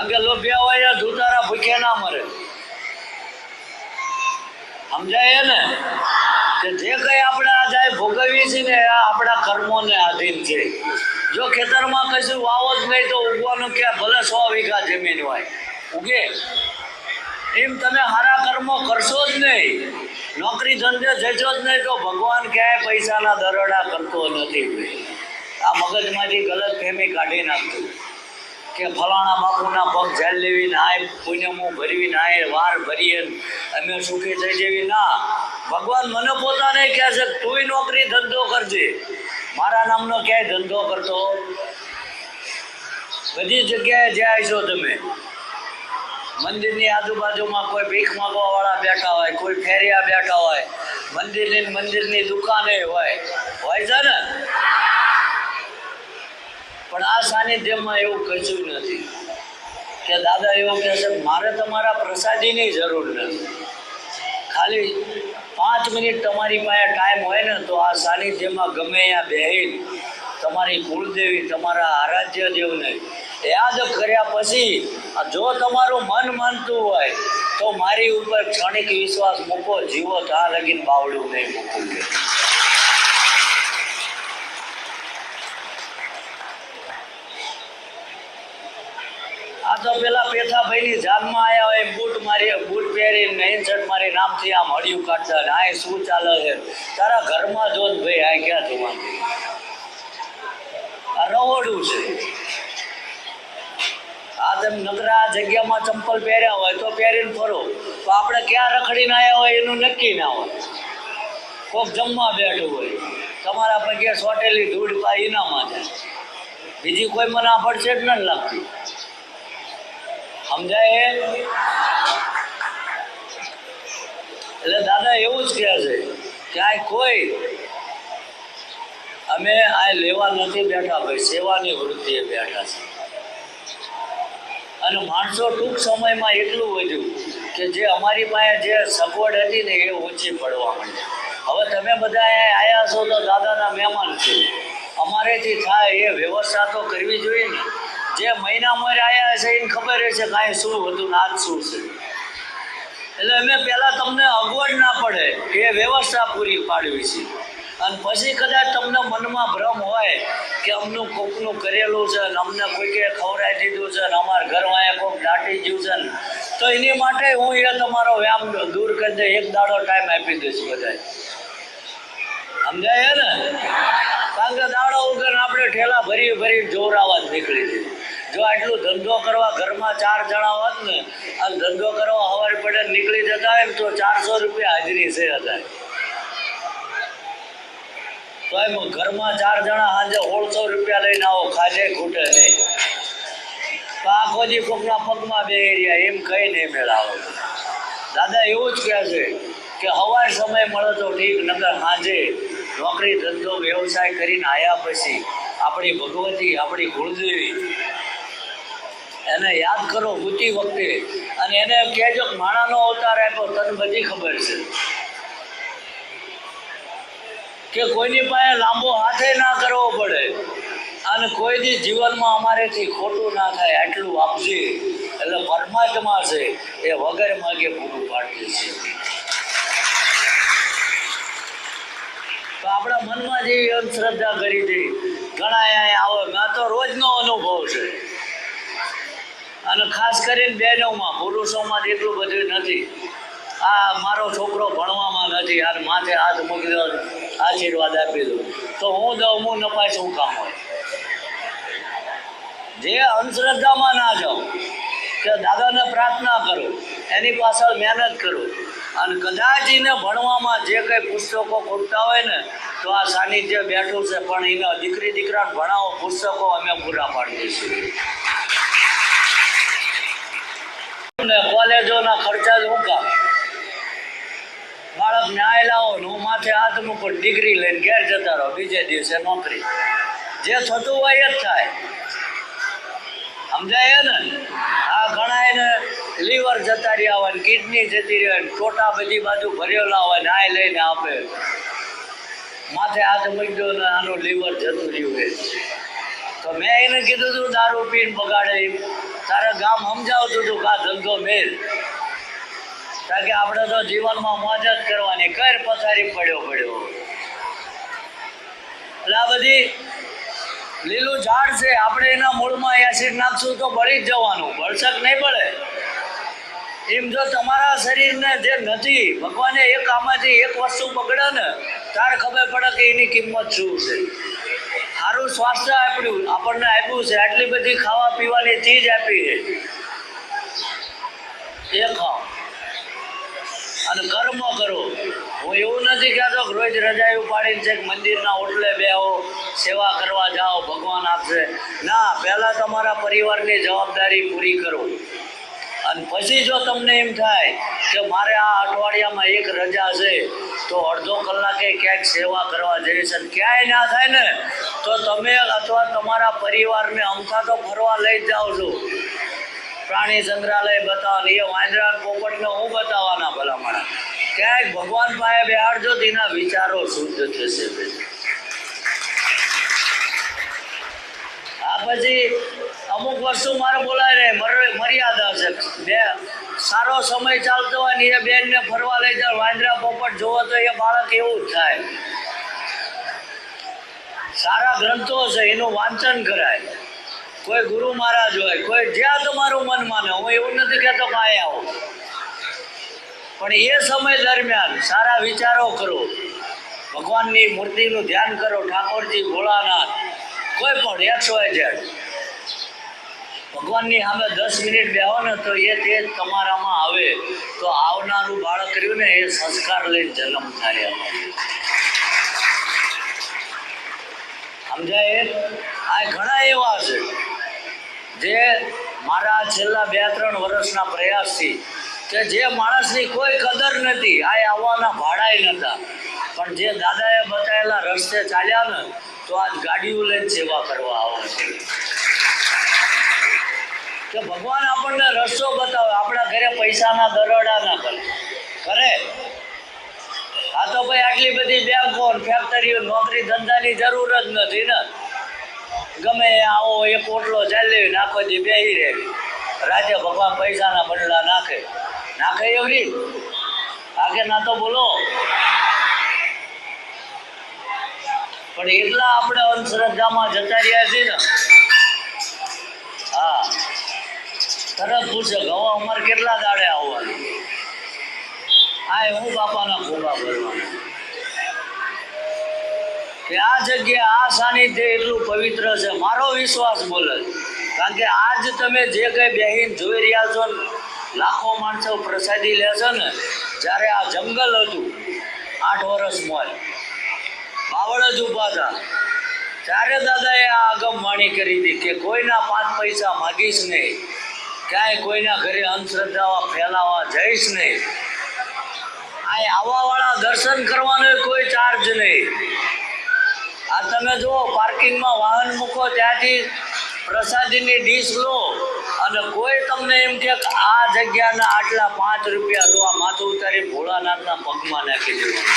કારણ કે લોભિયા હોય ધૂતારા ભૂખ્યા ના મરે. સમજાય ને કે જે કઈ આપણે આ જાય ભોગવીએ છીએ ને આ આપણા કર્મોને આધીન છે. જો ખેતરમાં કશું વાવો જ નહીં તો ઉગવાનું ક્યાં, ભલે 100 વીઘા જમીન હોય ઉગે. એમ તમે સારા કર્મો કરશો જ નહીં, નોકરી ધંધે જશો જ નહીં તો ભગવાન ક્યાંય પૈસાના દરોડા કરતો નથી. આ મગજમાંથી ગલત ફહેમી કાઢી નાખતું કે ફલાણા બાપુના પગ ઝાલ લેવી નાય, પુણ્યમું ભરવી નાય, વાર ભરીએ અમે સુખી થઈ જેવી ના. ભગવાન મને પોતાને કહે છે તુંય નોકરી ધંધો કરજે, મારા નામનો ક્યાંય ધંધો કરતો. બધી જગ્યાએ જાય છો તમે, મંદિરની આજુબાજુમાં કોઈ ભીખ માંગવા વાળા બેઠા હોય, કોઈ ફેરિયા બેઠા હોય, મંદિરની દુકાને હોય છે ને. પણ આ સાનિધ્યમાં એવું કશું નથી કે દાદા એવું કહે છે મારે તમારા પ્રસાદીની જરૂર નથી. ખાલી 5 મિનિટ તમારી પાસે ટાઈમ હોય ને તો આ સાનિધ્યમાં ગમે ત્યાં બેહીને તમારી કુળદેવી, તમારા આરાધ્ય દેવને યાદ કર્યા પછી જો તમારું મન માનતું હોય તો મારી ઉપર ક્ષણિક વિશ્વાસ મૂકો, જીવો ત્યાં લગીને બાવડું નહીં મૂકવું. આ તો પેલા પેથાભાઈની જાનમાં આવ્યા હોય, બૂટ પહેરીને નૈન શર્ટ મારી નામથી આમ હળિયું કાઢતા ને આ શું ચાલે છે તારા ઘરમાં જો ભાઈ આ ક્યાં જોવાનું, આ રવોડું છે. આ તમે નગરા જગ્યામાં ચંપલ પહેર્યા હોય તો પહેરીને ફરો, તો આપણે ક્યાં રખડીને આવ્યા હોય એનું નક્કી ના હોય. કોક જમવા બેઠું હોય, તમારા પગે સોટેલી ધૂળ પાઈ એનામાં જાય, બીજી કોઈ મને આ પડશે જ નથી લાગતી. સમજાય? એટલે દાદા એવું જ કહે છે કે આ કોઈ અમે આ લેવા નથી બેઠા ભાઈ, સેવાની વૃત્તિએ બેઠા છે. અને માણસો ટૂંક સમયમાં એટલું વધ્યું કે જે અમારી પાસે જે સગવડ હતી ને એ ઓછી પડવા માંડી. હવે તમે બધા આવ્યા છો તો દાદાના મહેમાન છો, અમારેથી થાય એ વ્યવસ્થા તો કરવી જોઈએ ને. જે મહિનામાં આવ્યા છે એને ખબર છે કાંઈ શું હતું ને આજ શું છે. એટલે અમે પહેલાં તમને અગવડ ના પડે એ વ્યવસ્થા પૂરી પાડવી છે. અને પછી કદાચ તમને મનમાં ભ્રમ હોય કે અમનું કોકનું કરેલું છે ને અમને કોઈકે ખવડાવી દીધું છે ને અમારા ઘરમાં કોઈક દાટી ગયું છે ને, તો એની માટે હું એ તમારો વ્યામ દૂર કરી દે, એક દાડો ટાઈમ આપી દઈશ બધા. સમજાય ને? કારણ કે દાડો વગર આપણે ઠેલા ભરી જોરાવા જ નીકળી જઈએ. જો આટલું ધંધો કરવા ઘરમાં 4 જણા હોત ને અને ધંધો કરવા સવારે પડે નીકળી જતા હોય ને તો 400 રૂપિયા હાજરી છે હતા. તો એમ ઘરમાં 4 જણા સાંજે 1600 રૂપિયા લઈને આવો, ખાજે ખૂટે નહીં. તો આખો દી કોકના પગમાં બેહી રહ્યા એમ કઈ નહીં મેળાવો. દાદા એવું જ કહે છે કે સવાર સમય મળે તો ઠીક, નકર સાંજે નોકરી ધંધો વ્યવસાય કરીને આવ્યા પછી આપણી ભગવતી, આપણી કુળદેવી એને યાદ કરો ભૂતી વખતે, અને એને કહેજો કે માણાનો અવતાર આપ્યો તને બધી ખબર છે કે કોઈની પાસે લાંબો હાથે ના કરવો પડે અને કોઈ દી જીવનમાં અમારેથી ખોટું ના થાય આટલું આપજે. એટલે પરમાત્મા છે એ વગર માગે પૂરું પાડે છે. તો આપણા મનમાં જેવી અંધશ્રદ્ધા કરી દઈ ઘણા અહીંયા આવે. મેં તો રોજનો અનુભવ છે, અને ખાસ કરીને બહેનોમાં, પુરુષોમાં એટલું બધું નથી. આ મારો છોકરો ભણવામાં નથી, આ માથે હાથ મૂકી દો, આશીર્વાદ આપી દો, તો હું દઉં, હું નપાય શું કામ હોય. જે અંધશ્રદ્ધામાં ના જાઓ કે દાદાને પ્રાર્થના કરો, એની પાછળ મહેનત કરો, અને કદાચ એને ભણવામાં જે કંઈ પુસ્તકો ખૂટતા હોય ને તો આ સાનિધ્ય બેઠું છે, પણ એને દીકરી દીકરાને ભણાવો, પુસ્તકો અમે પૂરા પાડી દઈશું. કોલેજોના ખર્ચા જ હું કામ? બાળક ન્યાય લાવો ને હું માથે હાથ મૂકો, ડિગ્રી લઈને ઘેર જતા રહો, બીજે દિવસે નોકરી. જે થતું હોય એ જ થાય. સમજાય ને? આ ઘણા એને લીવર જતા રહ્યા હોય, કિડની જતી રહે, ટોટા બધી બાજુ ભરેલા હોય ને આ લઈને આપે, માથે હાથ મૂકી દો ને આનું લીવર જતું રહ્યું હોય. તો મેં એને કીધું તું દારૂ પીને બગાડે તારે ગામ સમજાવતું હતું કે આ ધંધો મેલ, કારણ કે આપણે તો જીવનમાં મોજ જ કરવાની, કર પથારી પડ્યો એટલે આ બધી લીલું ઝાડ છે, આપણે એના મૂળમાં એસિડ નાખશું તો બળી જ જવાનું, બળશક નહીં બળે. એમ જો તમારા શરીરને જે નથી, ભગવાને એક આમાંથી એક વસ્તુ પકડે ને તારે ખબર પડે કે એની કિંમત શું છે. સારું સ્વાસ્થ્ય આપણને આપ્યું છે, આટલી બધી ખાવા પીવાની ચીજ આપી છે, એ ખાઓ અને કર્મ કરો. હું એવું નથી કહેતો કે રોજ રજાયું પાડીને છે મંદિરના ઓટલે બેહો, સેવા કરવા જાઓ, ભગવાન આપશે ના. પહેલાં તમારા પરિવારની જવાબદારી પૂરી કરો અને પછી જો તમને એમ થાય કે મારે આ અઠવાડિયામાં એક રજા છે તો અડધો કલાકે ક્યાંક સેવા કરવા જઈશ, અને ક્યાંય ના થાય ને તો તમે અથવા તમારા પરિવારને અમથા તો ફરવા લઈ જ જાઓ છો. પ્રાણી સંગ્રહાલય બતાવવાનું, એ વાંદરા પોપટને હું બતાવવાના ભલામણા. ક્યાંક ભગવાન પાસે બેહાડજો, તેના વિચારો શુદ્ધ થશે. આ પછી અમુક વસ્તુ મારે બોલાય ને મર્યાદા છે. બે સારો સમય ચાલતો હોય ને એ બેનને ફરવા લઈ જાય, વાંદરા પોપટ જોવો તો એ બાળક એવું જ થાય. સારા ગ્રંથો છે એનું વાંચન કરાય, કોઈ ગુરુ મહારાજ હોય, કોઈ જ્યાં તમારું મન માને. હું એવું નથી કહેતો કે અહીં આવો, પણ એ સમય દરમિયાન સારા વિચારો કરો, ભગવાનની મૂર્તિનું ધ્યાન કરો, ઠાકોરજી, ભોળાનાથ, કોઈ પણ XYZ ભગવાનની સામે 10 મિનિટ બેહો ને તો એ તેજ તમારામાં આવે તો આવનારું બાળક રહ્યું ને એ સંસ્કાર લઈને જન્મ થાય. સમજાય? આ ઘણા એવા છે જે મારા છેલ્લા 2-3 વર્ષના પ્રયાસથી કે જે માણસની કોઈ કદર નથી, આ આવવાના ભાડાય નહોતા, પણ જે દાદાએ બતાવેલા રસ્તે ચાલ્યા ને તો આજ ગાડીઓ લઈને સેવા કરવા આવે છે. કે ભગવાન આપણને રસ્તો બતાવે, આપણા ઘરે પૈસાના દરોડા ના કરે. આ તો ભાઈ આટલી બધી બેંકો, ફેક્ટરીઓ, નોકરી ધંધાની જરૂર જ નથી ને. ગમે આવો એક ઓટલો ચાલી આખો દી બેહી રહે, રાતે ભગવાન પૈસાના બંડલા નાખે એવડી આગે ના તો બોલો. પણ એટલા આપણે અંધશ્રદ્ધામાં જતા રહ્યા છીએ ને. હા, તરત પૂછે કે હવે અમારે કેટલા દાડે આવવાનું? આ હું બાપાના ભોગા ભરવાના. કે આ જગ્યા, આ સાનિધ્ય એટલું પવિત્ર છે, મારો વિશ્વાસ બોલે. કારણ કે આજ તમે જે કંઈ બેહીને જોઈ રહ્યા છો, લાખો માણસો પ્રસાદી લે છે ને, જ્યારે આ જંગલ હતું 8 વર્ષમાં બાવળ જ ઊભા હતા, ત્યારે દાદાએ આ આગમવાણી કરી હતી કે કોઈના 5 પૈસા માગીશ નહીં, ક્યાંય કોઈના ઘરે અંધશ્રદ્ધાવા ફેલાવા જઈશ નહીં. આ આવવાવાળા દર્શન કરવાનો કોઈ ચાર્જ નહીં. આ તમે જુઓ, પાર્કિંગમાં વાહન મૂકો, ત્યાંથી પ્રસાદીની ડીશ લો અને કોઈ તમને એમ કે આ જગ્યાના આટલા 5 રૂપિયા તો આ માથું ઉતારી ભોળાનાથના પગમાં નાખી દેવાનું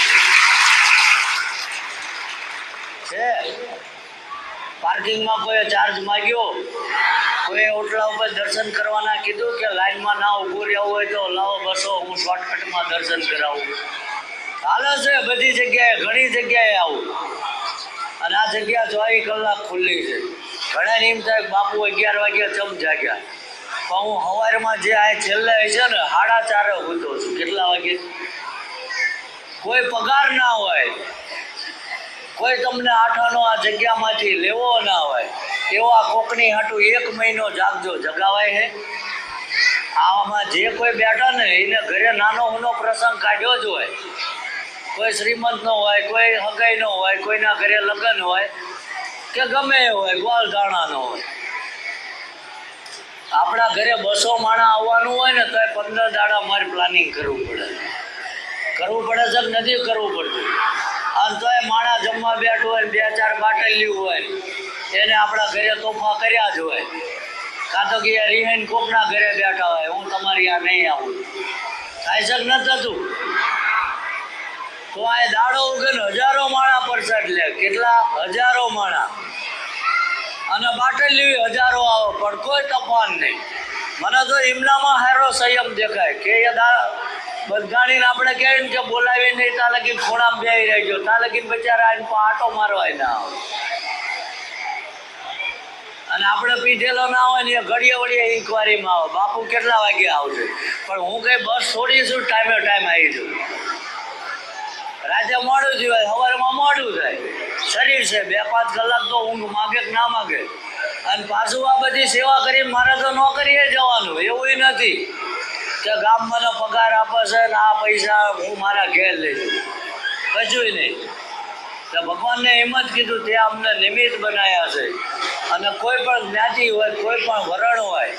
છે. પાર્કિંગમાં કોઈ ચાર્જ માગ્યો, કોઈ ઓટલા ઉપર દર્શન કરવાના કીધું કે લાઈનમાં ના ઊભું રહેવું હોય તો લાવો બસો, હું શોર્ટકટમાં દર્શન કરાવું. હાલે છે બધી જગ્યાએ, ઘણી જગ્યાએ આવું. અને આ જગ્યા 24 કલાક ખુલ્લી છે. ઘણાને એમ થાય બાપુ 11 વાગ્યા ચમ જાગ્યા, પણ હું સવારમાં જે આ છેલ્લે છે ને 4:30 સૂતો છું. કેટલા વાગે? કોઈ પગાર ના હોય, કોઈ તમને આઠાનો આ જગ્યામાંથી લેવો ના હોય, એવા કોકની હાટું 1 મહિનો જાગજો. જગાવાય હે? આમાં જે કોઈ બેઠા ને એને ઘરે નાનો મોનો પ્રસંગ કાઢ્યો જ હોય. કોઈ શ્રીમંતનો હોય, કોઈ હગાઈનો હોય, કોઈના ઘરે લગ્ન હોય કે ગમે એ હોય, ગોળ ધાણાનો હોય. આપણા ઘરે 200 માણસ આવવાનું હોય ને તો 15 દાડા મારે પ્લાનિંગ કરવું પડે છે કે નથી કરવું પડતું? અને તો એ માણસ જમવા બેઠું હોય, 2-4 બાટલીઓ હોય, એને આપણા ઘરે તોફા કર્યા જ હોય. કાં તો કે રિહાઈન કોકના ઘરે બેઠા હોય, હું તમારી આ નહીં આવું. થાય છે કે નથી થતું? તો આ દાડો ઉગે 1000 માણા પ્રસાદ લે. કેટલા? 1000 માણા. અને બાટલી હજારો આવે પણ કોઈ તોફાન નહીં. મને તો એમનામાં હારો સંયમ દેખાય કે બધાણીને આપણે કહીએ ને કે બોલાવી નહીં, ત્યાં લગી ખોણામાં બેસી રહેજો, ત્યાં લગીને બચારા આવીને આટો મારવા ના આવે. અને આપણે પીધેલો ના હોય ને એ ઘડીએ વળીએ ઇન્કવાયરીમાં આવે, બાપુ કેટલા વાગે આવશે, પણ હું કઈ બસ છોડીશું ટાઈમે ટાઈમ આવી જઉં. રાતે મોડું થયું હોય, સવારમાં મોડું થાય. શરીર છે, 2-5 કલાક તો ઊંઘ માગે કે ના માગે. અને પાછું આ બધી સેવા કરી મારે તો નોકરીએ જવાનું એવું નથી કે ગામ મને પગાર આપે છે ને આ પૈસા હું મારા ઘેર લઈ જઉં, કશું નહીં. તો ભગવાનને એમ જ કીધું તે અમને નિમિત્ત બનાવ્યા છે. અને કોઈ પણ જ્ઞાતિ હોય, કોઈ પણ વરણ હોય,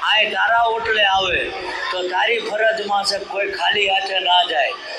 આ તારા ઓટલે આવે તો તારી ફરજમાં છે કોઈ ખાલી હાથે ના જાય.